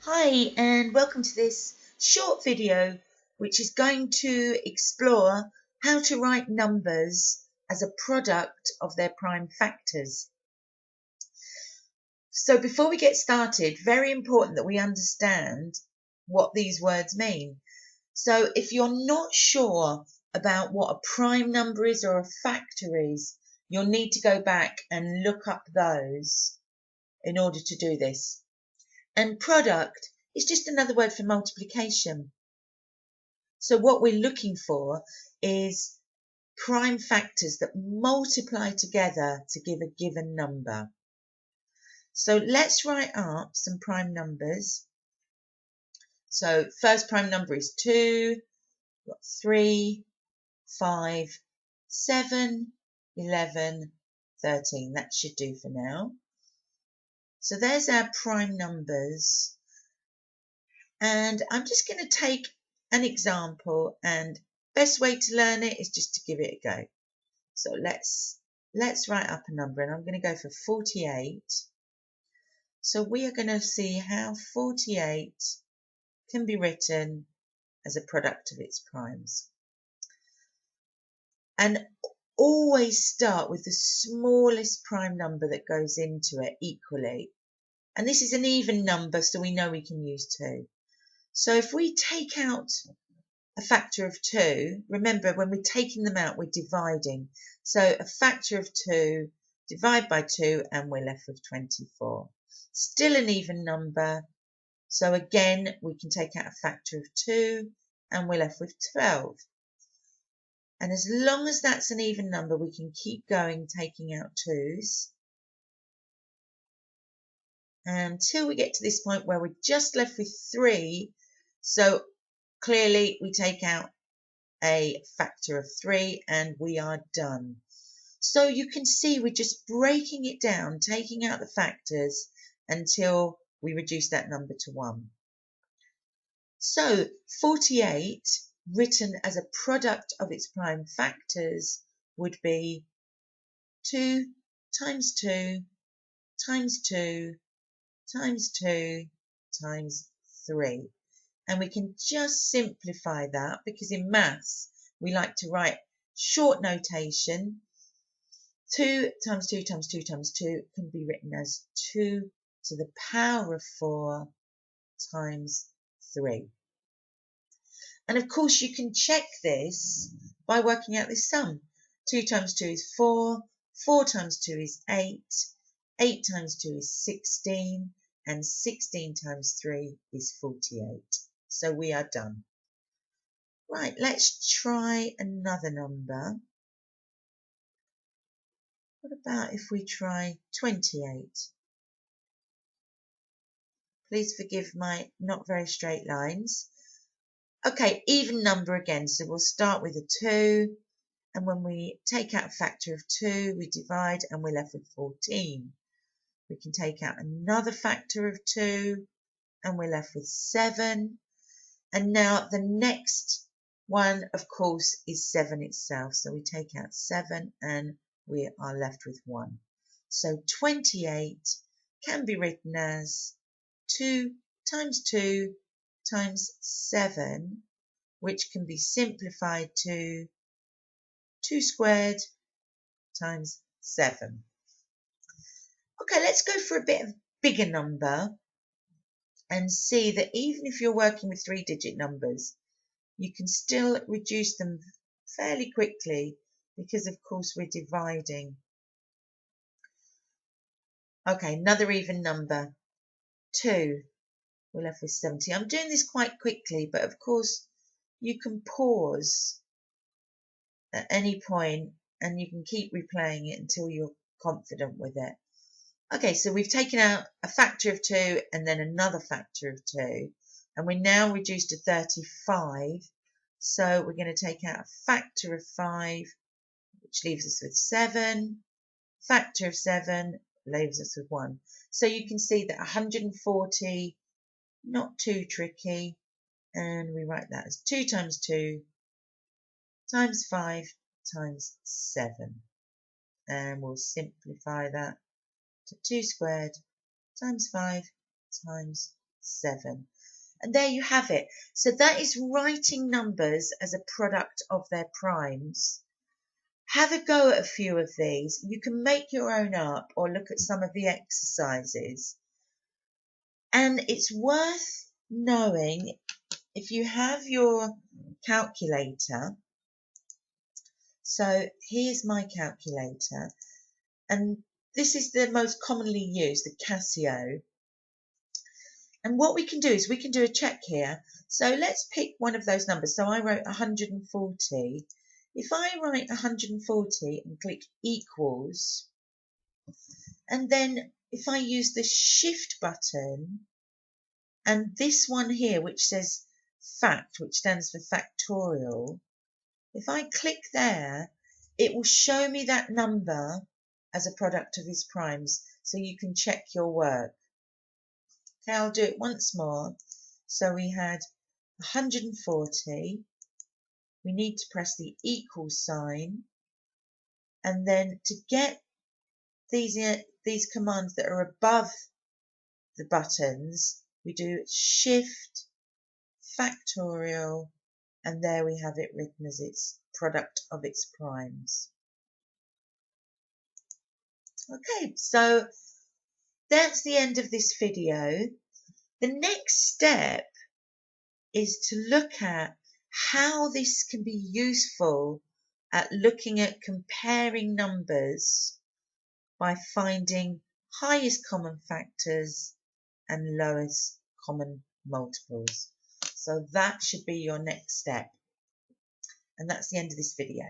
Hi and welcome to this short video which is going to explore how to write numbers as a product of their prime factors. So before we get started, very important that we understand what these words mean. So if you're not sure about what a prime number is or a factor is, you'll need to go back and look up those in order to do this. And product is just another word for multiplication. So what we're looking for is prime factors that multiply together to give a given number. So let's write up some prime numbers. So first prime number is 2, 3, 5, 7, 11, 13. That should do for now. So there's our prime numbers. And I'm just going to take an example, and best way to learn it is just to give it a go. So let's write up a number, and I'm going to go for 48. So we are going to see how 48 can be written as a product of its primes. And always start with the smallest prime number that goes into it equally. And this is an even number, so we know we can use 2. So if we take out a factor of 2, remember when we're taking them out we're dividing. So a factor of 2, divide by 2 and we're left with 24. Still an even number, so again we can take out a factor of 2 and we're left with 12. And as long as that's an even number we can keep going taking out 2's until we get to this point where we're just left with 3. So clearly we take out a factor of 3 and we are done. So you can see we're just breaking it down, taking out the factors until we reduce that number to 1. So 48 written as a product of its prime factors would be 2 times 2 times 2 times 2 times 3. And we can just simplify that because in maths we like to write short notation. 2 times 2 times 2 times 2 can be written as 2 to the power of 4 times 3. And of course you can check this by working out this sum. 2 times 2 is 4, 4 times 2 is 8, 8 times 2 is 16, and 16 times 3 is 48. So we are done. Right, let's try another number. What about if we try 28? Please forgive my not very straight lines. Okay, even number again, so we'll start with a 2, and when we take out a factor of 2, we divide and we're left with 14. We can take out another factor of 2, and we're left with 7. And now the next one, of course, is 7 itself. So we take out 7 and we are left with 1. So 28 can be written as 2 times 2 times 7, which can be simplified to 2 squared times 7. Okay, let's go for a bit of bigger number and see that even if you're working with 3-digit numbers, you can still reduce them fairly quickly because of course we're dividing. Okay, another even number, 2, we're left with 70. I'm doing this quite quickly, but of course you can pause at any point and you can keep replaying it until you're confident with it. Okay, so we've taken out a factor of 2 and then another factor of 2, and we're now reduced to 35. So we're going to take out a factor of 5, which leaves us with 7. Factor of 7 leaves us with 1. So you can see that 140, not too tricky, and we write that as 2 times 2 times 5 times 7. And we'll simplify that to 2 squared times 5 times 7. And there you have it. So that is writing numbers as a product of their primes. Have a go at a few of these. You can make your own up or look at some of the exercises. And it's worth knowing, if you have your calculator. So here's my calculator, and this is the most commonly used, the Casio. And what we can do is we can do a check here. So let's pick one of those numbers. So I wrote 140. If I write 140 and click equals, and then if I use the shift button and this one here which says fact, which stands for factorial, if I click there, it will show me that number as a product of its primes, so you can check your work. Okay, I'll do it once more. So we had 140. We need to press the equal sign, and then to get these commands that are above the buttons, we do shift factorial, and there we have it written as its product of its primes. Okay, so that's the end of this video. The next step is to look at how this can be useful at looking at comparing numbers by finding highest common factors and lowest common multiples. So that should be your next step. And that's the end of this video.